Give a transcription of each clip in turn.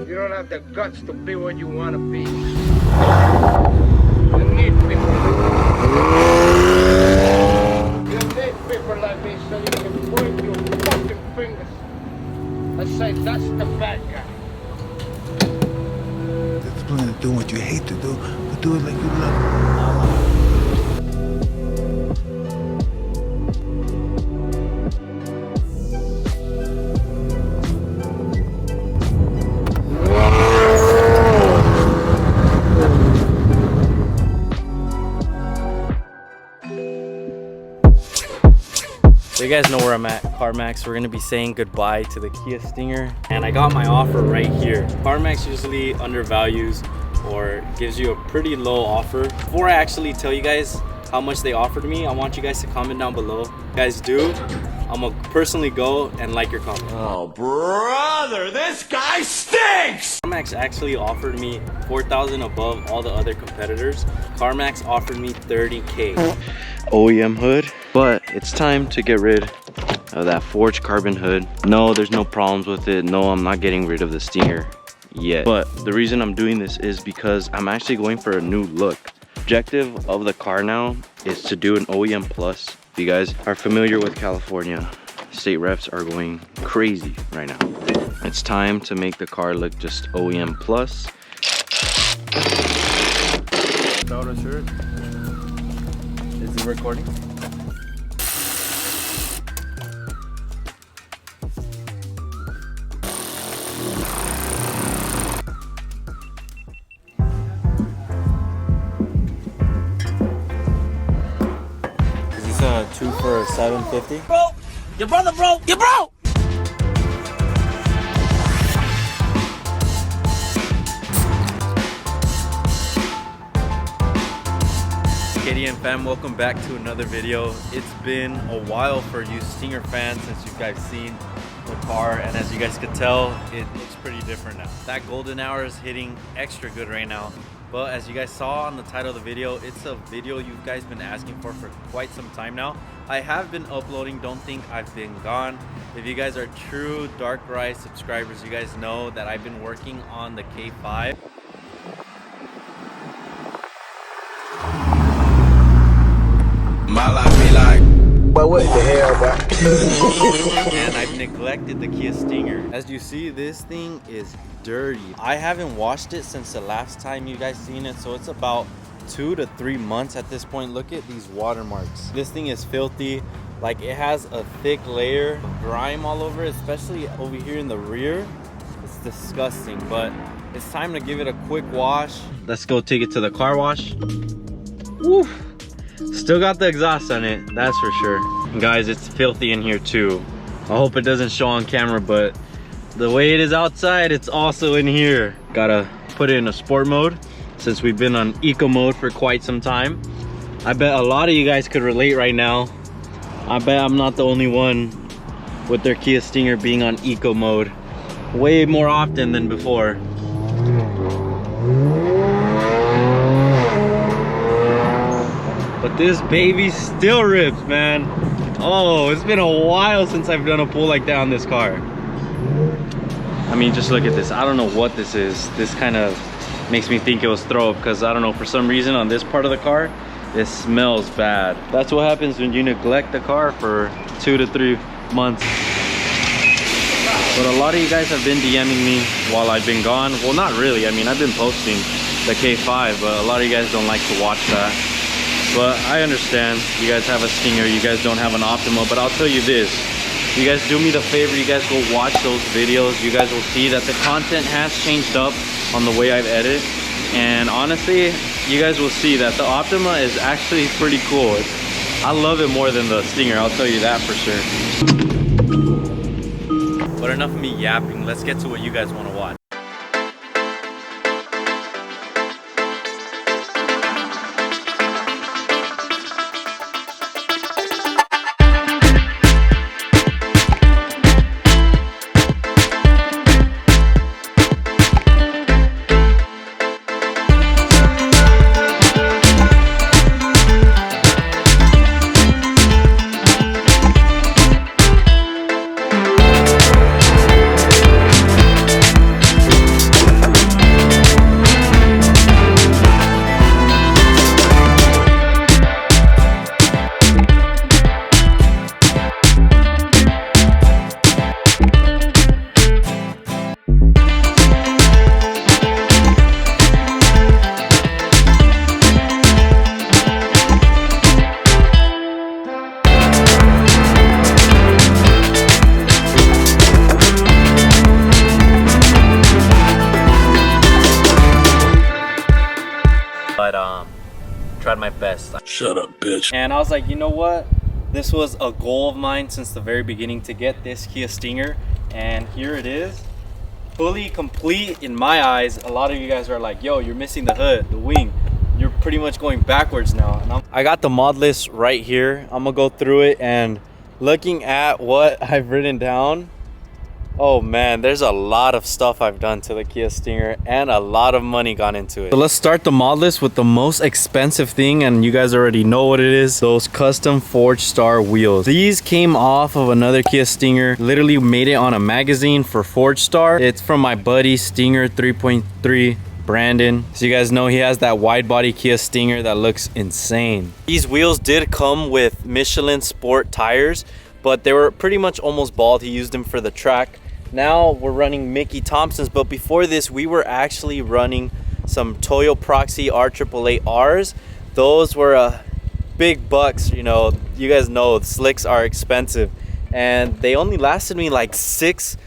You don't have the guts to be what you want to be. You need people like me. You need people like me so you can point your fucking fingers and say, that's the bad guy. There's plenty of doing what you hate to do, but do it like you love it. So you guys know where I'm at, CarMax. We're gonna be saying goodbye to the Kia Stinger. And I got my offer right here. CarMax usually undervalues or gives you a pretty low offer. Before I actually tell you guys how much they offered me, I want you guys to comment down below. If you guys do, I'm gonna personally go and like your comment. Oh, brother, this guy stinks! CarMax actually offered me $4,000 above all the other competitors. CarMax offered me $30K. OEM hood, but it's time to get rid of that forged carbon hood. No, there's no problems with it. No, I'm not getting rid of the Stinger yet. But the reason I'm doing this is because I'm actually going for a new look. Objective of the car now is to do an OEM plus. If you guys are familiar with California, state reps are going crazy right now. It's time to make the car look just OEM plus. Photo shirt. Is it recording? Is this a 2 for $750? Bro, your brother broke, you broke! KDM fam, welcome back to another video. It's been a while for you Stinger fans since you guys seen the car, and as you guys could tell, it looks pretty different now. That golden hour is hitting extra good right now. But as you guys saw on the title of the video, it's a video you guys been asking for quite some time now. I have been uploading, don't think I've been gone. If you guys are true Dark Rise subscribers, you guys know that I've been working on the K5. My life be like, But what the hell, bro? And I've neglected the Kia Stinger. As you see, this thing is dirty. I haven't washed it since the last time you guys seen it, so it's about 2 to 3 months at this point. Look at these watermarks. This thing is filthy. Like, it has a thick layer of grime all over it, especially over here in the rear. It's disgusting, but it's time to give it a quick wash. Let's go take it to the car wash. Woo! Still got the exhaust on it, that's for sure. And guys, it's filthy in here too. I hope it doesn't show on camera, but the way it is outside, it's also in here. Gotta put it in a sport mode since we've been on eco mode for quite some time. I bet a lot of you guys could relate right now. I bet I'm not the only one with their Kia Stinger being on eco mode way more often than before. But this baby still rips, man. Oh, it's been a while since I've done a pull like that on this car. I mean, just look at this. I don't know what this is. This kind of makes me think it was throw up because I don't know, for some reason on this part of the car, it smells bad. That's what happens when you neglect the car for 2 to 3 months. But a lot of you guys have been DMing me while I've been gone. Well, not really. I mean, I've been posting the K5, but a lot of you guys don't like to watch that. But I understand, you guys have a Stinger, you guys don't have an Optima, but I'll tell you this, you guys do me the favor, you guys go watch those videos, you guys will see that the content has changed up on the way I've edited, and honestly, you guys will see that the Optima is actually pretty cool. I love it more than the Stinger, I'll tell you that for sure. But enough of me yapping, let's get to what you guys want to watch. test. Shut up, bitch. And I was like, you know what? This was a goal of mine since the very beginning to get this Kia Stinger, and here it is. Fully complete in my eyes. A lot of you guys are like, yo, you're missing the hood, the wing. You're pretty much going backwards now. And I got the mod list right here. I'm gonna go through it, and looking at what I've written down, oh man, there's a lot of stuff I've done to the Kia Stinger and a lot of money gone into it. So let's start the mod list with the most expensive thing, and you guys already know what it is. Those custom Forged Star wheels. These came off of another Kia Stinger. Literally made it on a magazine for Forged Star. It's from my buddy Stinger 3.3. Brandon. So you guys know he has that wide body Kia Stinger that looks insane. These wheels did come with Michelin Sport tires, but they were pretty much almost bald. He used them for the track. Now we're running Mickey Thompson's, but before this we were actually running some Toyo Proxy R888Rs. Those were big bucks, you know. You guys know slicks are expensive, and they only lasted me like 6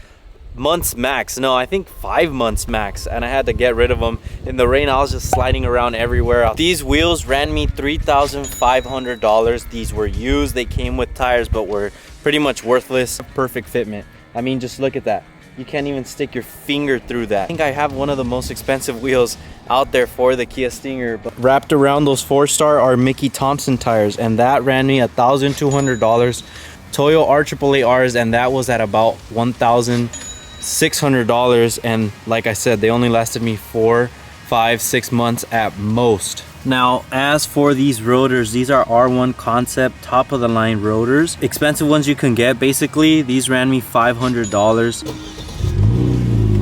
months max. No, I think 5 months max, and I had to get rid of them. In the rain I was just sliding around everywhere. These wheels ran me $3,500. These were used. They came with tires but were pretty much worthless. Perfect fitment. I mean, just look at that. You can't even stick your finger through that. I think I have one of the most expensive wheels out there for the Kia Stinger. But wrapped around those 4-star are Mickey Thompson tires, and that ran me $1,200. Toyo R888Rs, and that was at about $1,600, and like I said, they only lasted me 4, 5, 6 months at most. Now, as for these rotors, these are R1 Concept top of the line rotors, expensive ones you can get. Basically, these ran me $500.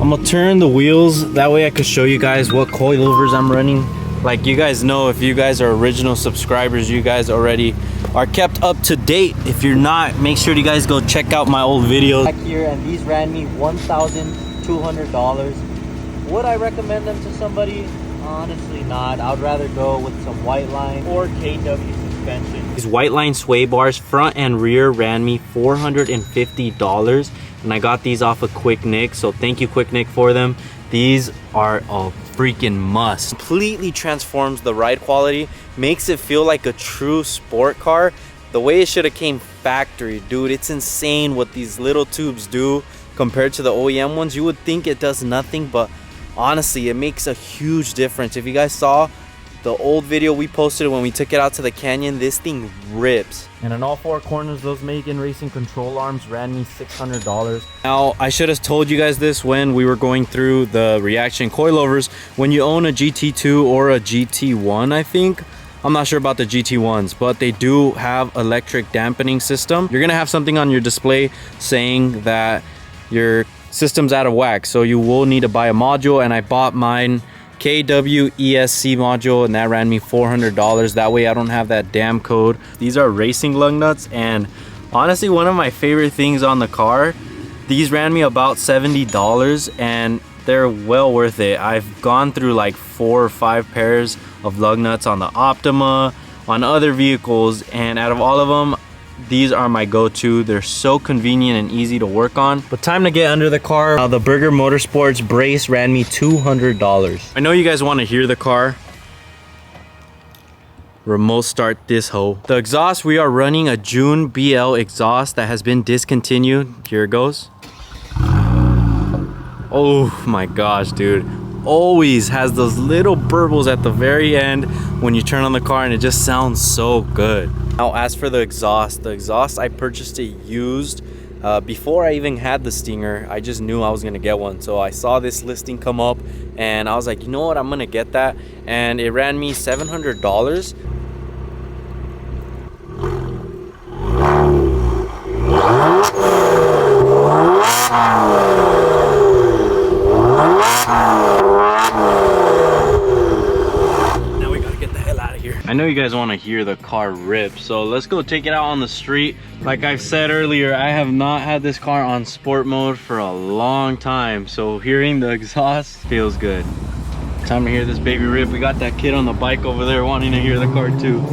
I'm gonna turn the wheels, that way I could show you guys what coilovers I'm running. Like, you guys know, if you guys are original subscribers, you guys already are kept up to date. If you're not, make sure you guys go check out my old videos. Back here, and these ran me $1,200. Would I recommend them to somebody? Honestly not. I'd rather go with some white line or KW suspension. These white line sway bars, front and rear, ran me $450, and I got these off of Quick Nick, so thank you Quick Nick for them. These are a freaking must. Completely transforms the ride quality, makes it feel like a true sport car. The way it should have came factory, dude. It's insane what these little tubes do compared to the OEM ones. You would think it does nothing, but honestly, it makes a huge difference. If you guys saw the old video we posted when we took it out to the canyon, this thing rips. And in all 4 corners, those Megan Racing control arms ran me $600. Now, I should have told you guys this when we were going through the reaction coilovers. When you own a GT2 or a GT1, I think, I'm not sure about the GT1s, but they do have electric dampening system. You're gonna have something on your display saying that your system's out of whack, so you will need to buy a module, and I bought mine KWESC module, and that ran me $400. That way I don't have that damn code. These are racing lug nuts, and honestly, one of my favorite things on the car, these ran me about $70, and they're well worth it. I've gone through like 4 or 5 pairs of lug nuts on the Optima, on other vehicles, and out of all of them, these are my go-to. They're so convenient and easy to work on. But time to get under the car. The Burger Motorsports brace ran me $200. I know you guys want to hear the car. Remote start this hoe. The exhaust, we are running a June BL exhaust that has been discontinued. Here it goes. Oh my gosh, dude. Always has those little burbles at the very end when you turn on the car, and it just sounds so good. Now, as for the exhaust I purchased it used before I even had the Stinger. I just knew I was gonna get one, so I saw this listing come up and I was like, you know what, I'm gonna get that, and it ran me $700. I know you guys want to hear the car rip, so let's go take it out on the street. Like I've said earlier, I have not had this car on sport mode for a long time, so hearing the exhaust feels good. Time to hear this baby rip. We got that kid on the bike over there wanting to hear the car too.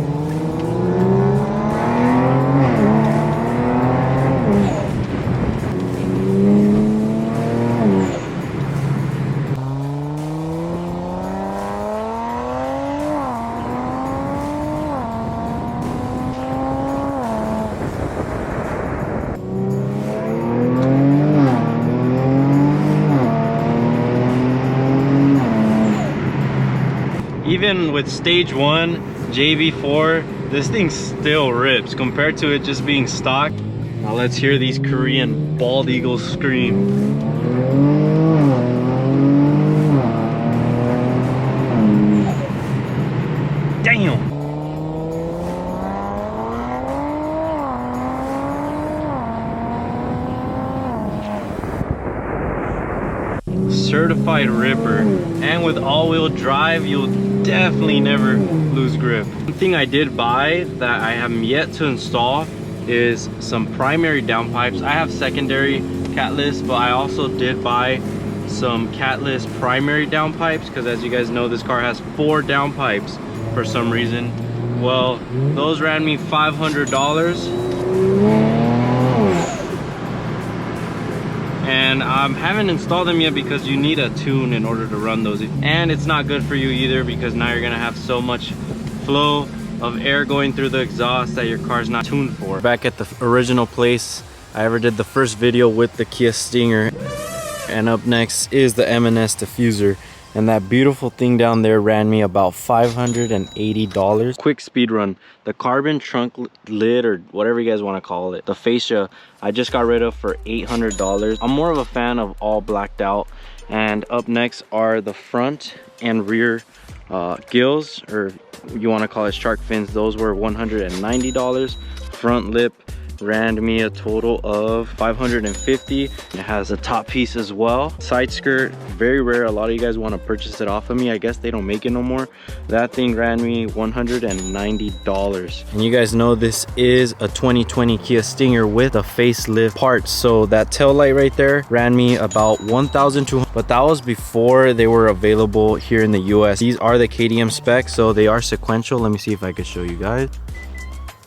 even with stage 1 JV4, this thing still rips compared to it just being stock. Now let's hear these Korean bald eagles scream. Damn. Certified ripper, and with all-wheel drive you'll definitely never lose grip. One thing I did buy that I have yet to install is some primary downpipes. I have secondary catless, but I also did buy some catless primary downpipes because, as you guys know, this car has 4 downpipes for some reason. Well, those ran me $500. And I haven't installed them yet because you need a tune in order to run those, and it's not good for you either because now you're gonna have so much flow of air going through the exhaust that your car's not tuned for. Back at the original place I ever did the first video with the Kia Stinger, and up next is the M&S diffuser, and that beautiful thing down there ran me about $580. Quick speed run. The carbon trunk lid, or whatever you guys want to call it, the fascia, I just got rid of for $800. I'm more of a fan of all blacked out. And up next are the front and rear gills, or you want to call it shark fins. Those were $190. Front lip ran me a total of $550. It has a top piece as well. Side skirt, very rare. A lot of you guys want to purchase it off of me. I guess they don't make it no more. That thing ran me $190. And you guys know this is a 2020 Kia Stinger with a facelift parts. So that tail light right there ran me about $1,200, but that was before they were available here in the US. These are the KDM specs, so they are sequential. Let me see if I can show you guys.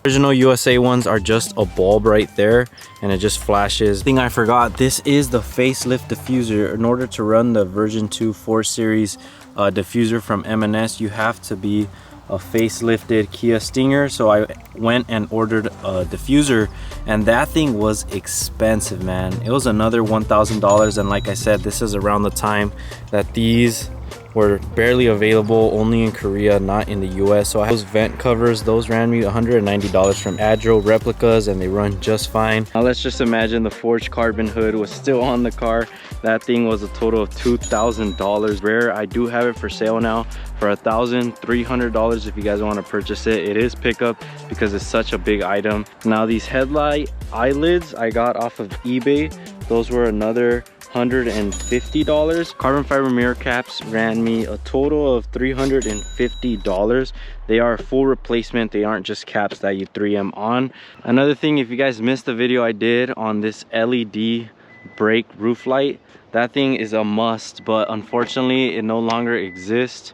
Original USA ones are just a bulb right there, and it just flashes. Thing I forgot, this is the facelift diffuser. In order to run the version 2 4 series diffuser from M&S, you have to be a facelifted Kia Stinger. So I went and ordered a diffuser, and that thing was expensive, man. It was another $1,000, and like I said, this is around the time that these were barely available, only in Korea, not in the US. So those vent covers, those ran me $190 from Adro replicas, and they run just fine. Now let's just imagine the forged carbon hood was still on the car. That thing was a total of $2,000. Rare. I do have it for sale now for $1,300 if you guys want to purchase it. It is pickup because it's such a big item. Now these headlight eyelids I got off of eBay. Those were another $150. Carbon fiber mirror caps ran me a total of $350. They are a full replacement. They aren't just caps that you 3M on. Another thing, if you guys missed the video I did on this LED brake roof light, that thing is a must, but unfortunately it no longer exists.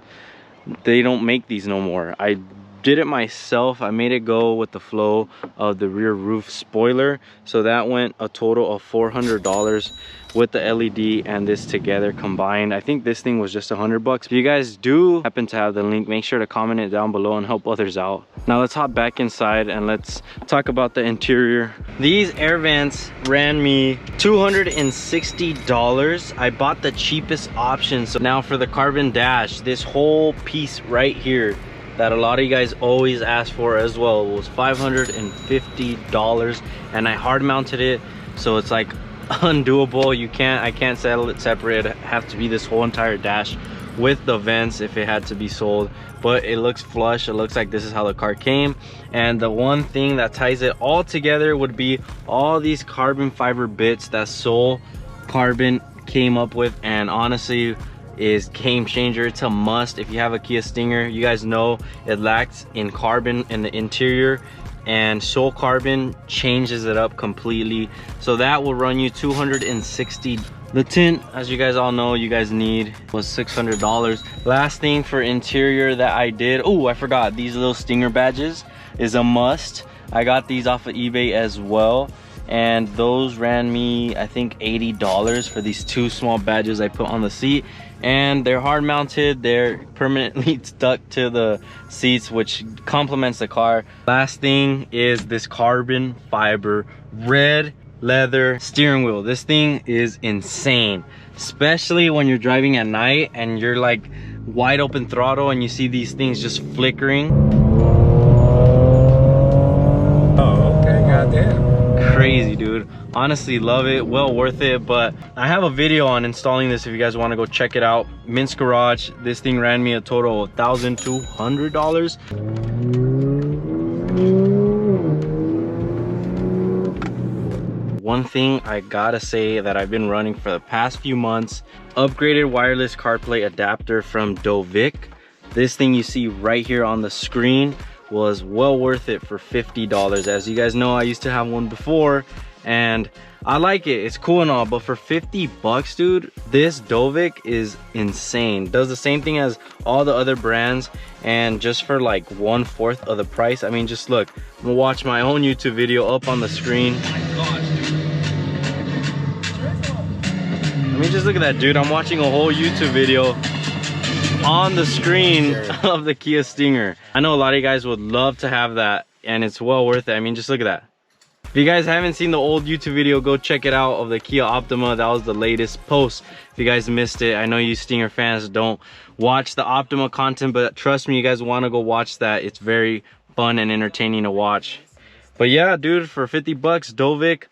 They don't make these no more. I did it myself. I made it go with the flow of the rear roof spoiler, so that went a total of $400 with the LED and this together combined. I think this thing was just $100. If you guys do happen to have the link, make sure to comment it down below and help others out. Now let's hop back inside and let's talk about the interior. These air vents ran me $260. I bought the cheapest option. So now for the carbon dash, this whole piece right here that a lot of you guys always ask for as well was $550, and I hard mounted it, so it's like undoable. I can't sell it separate. It have to be this whole entire dash with the vents if it had to be sold, but it looks flush. It looks like this is how the car came. And the one thing that ties it all together would be all these carbon fiber bits that Soul Carbon came up with, and honestly is game changer. It's a must if you have a Kia Stinger. You guys know it lacks in carbon in the interior, and Soul Carbon changes it up completely. So that will run you $260. The tint, as you guys all know, you guys need, was $600. Last thing for interior that I did, oh, I forgot, these little Stinger badges is a must. I got these off of eBay as well, and those ran me, I think, $80 for these 2 small badges I put on the seat. And they're hard mounted, they're permanently stuck to the seats, which complements the car. Last thing is this carbon fiber red leather steering wheel. This thing is insane, especially when you're driving at night and you're like wide open throttle and you see these things just flickering. Oh, okay, goddamn. Crazy, dude. Honestly, love it. Well worth it. But I have a video on installing this if you guys want to go check it out. Mint's Garage. This thing ran me a total of $1,200. One thing I gotta say that I've been running for the past few months, upgraded wireless CarPlay adapter from Dovic. This thing you see right here on the screen was well worth it for $50. As you guys know, I used to have one before and I like it. It's cool and all, but for 50 bucks, dude, this Dovic is insane. Does the same thing as all the other brands, and just for like 1/4 of the price. I mean, just look, I'm gonna watch my own YouTube video up on the screen. I mean, just look at that, dude. I'm watching a whole YouTube video on the screen of the Kia Stinger. I know a lot of you guys would love to have that, and it's well worth it. I mean, just look at that. If you guys haven't seen the old YouTube video, go check it out, of the Kia Optima. That was the latest post. If you guys missed it, I know you Stinger fans don't watch the Optima content, but trust me, you guys want to go watch that. It's very fun and entertaining to watch. But yeah, dude, for 50 bucks, Dovic,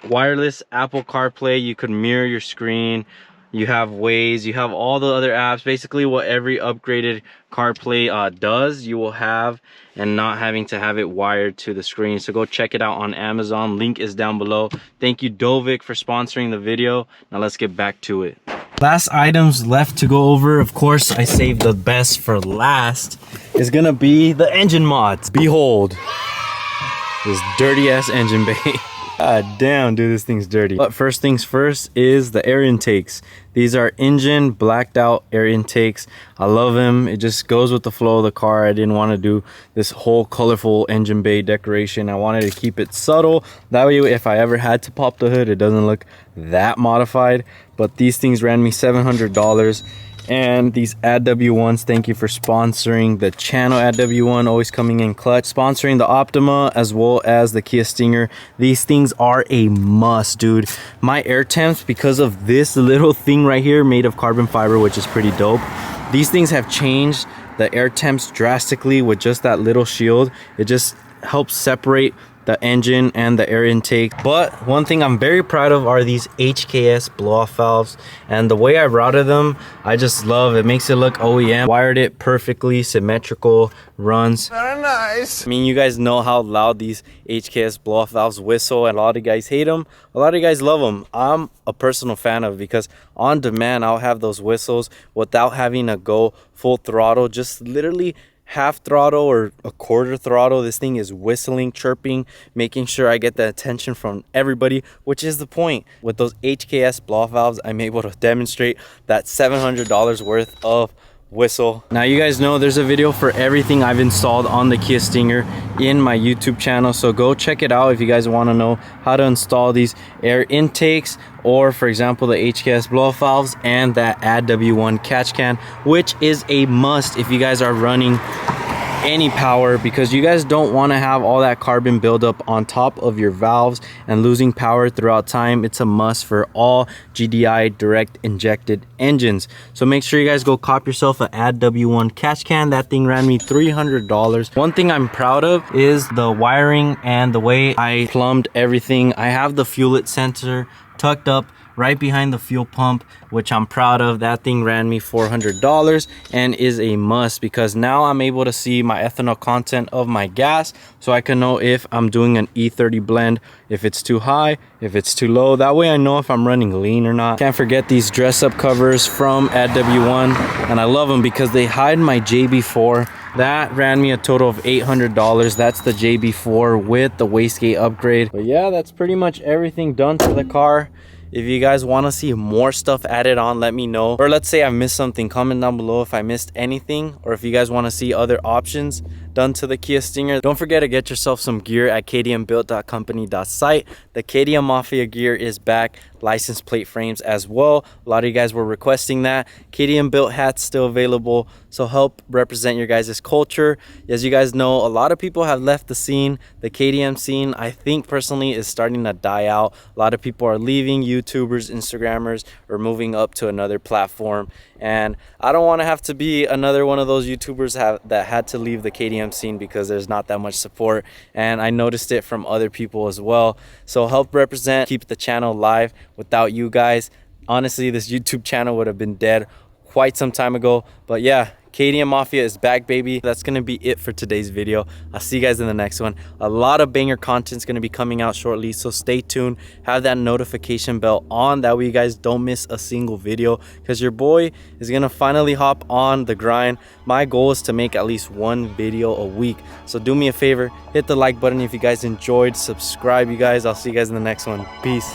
wireless Apple CarPlay, you could mirror your screen. You have Waze, you have all the other apps. Basically what every upgraded CarPlay does, you will have, and not having to have it wired to the screen. So go check it out on Amazon. Link is down below. Thank you, Dovic, for sponsoring the video. Now let's get back to it. Last items left to go over. Of course, I saved the best for last. Is gonna be the engine mods. Behold, this dirty ass engine bay. God damn, dude, this thing's dirty. But first things first is the air intakes. These are engine blacked out air intakes. I love them. It just goes with the flow of the car. I didn't want to do this whole colorful engine bay decoration. I wanted to keep it subtle. That way, if I ever had to pop the hood, it doesn't look that modified. But these things ran me $700. And these AddW1s, thank you for sponsoring the channel. AddW1 always coming in clutch, sponsoring the Optima as well as the Kia Stinger. These things are a must, dude. My air temps, because of this little thing right here made of carbon fiber, which is pretty dope, these things have changed the air temps drastically with just that little shield. It just helps separate the engine and the air intake. But one thing I'm very proud of are these HKS blow-off valves, and the way I routed them, I just love it. Makes it look OEM. Wired it perfectly, symmetrical, runs very nice. I mean, you guys know how loud these HKS blow-off valves whistle, and a lot of guys hate them, a lot of you guys love them. I'm a personal fan of it because on demand I'll have those whistles without having to go full throttle, just literally half throttle or a quarter throttle. This thing is whistling, chirping, making sure I get the attention from everybody, which is the point. With those HKS blow-off valves, I'm able to demonstrate that $700 worth of whistle. Now you guys know there's a video for everything I've installed on the Kia Stinger in my YouTube channel, so go check it out if you guys want to know how to install these air intakes, or for example the HKS blow-off valves and that AddW1 catch can, which is a must if you guys are running any power, because you guys don't want to have all that carbon buildup on top of your valves and losing power throughout time. It's a must for all GDI direct injected engines. So make sure you guys go cop yourself an AddW1 catch can. That thing ran me $300. One thing I'm proud of is the wiring and the way I plumbed everything. I have the fuelet sensor tucked up right behind the fuel pump, which I'm proud of. That thing ran me $400 and is a must, because now I'm able to see my ethanol content of my gas, so I can know if I'm doing an E30 blend, if it's too high, if it's too low. That way I know if I'm running lean or not. Can't forget these dress up covers from AddW1, and I love them because they hide my JB4. That ran me a total of $800. That's the JB4 with the wastegate upgrade. But yeah, that's pretty much everything done to the car. If you guys want to see more stuff added on, let me know. Or let's say I missed something, comment down below if I missed anything, or if you guys want to see other options done to the Kia Stinger. Don't forget to get yourself some gear at kdmbuilt.company.site. The KDM Mafia gear is back, license plate frames as well. A lot of you guys were requesting that. KDM Built hats still available, so help represent your guys' culture. As you guys know, a lot of people have left the scene. The KDM scene, I think personally, is starting to die out. A lot of people are leaving, YouTubers, Instagrammers, or moving up to another platform. And I don't want to have to be another one of those YouTubers that had to leave the KDM scene because there's not that much support. And I noticed it from other people as well. So help represent, keep the channel live. Without you guys, honestly, this YouTube channel would have been dead quite some time ago. But yeah, KDM Mafia is back, baby. That's gonna be it for today's video. I'll see you guys in the next one. A lot of banger content is gonna be coming out shortly, so stay tuned. Have that notification bell on, that way you guys don't miss a single video, because your boy is gonna finally hop on the grind. My goal is to make at least one video a week, so do me a favor, hit the like button if you guys enjoyed, subscribe, you guys. I'll see you guys in the next one. Peace.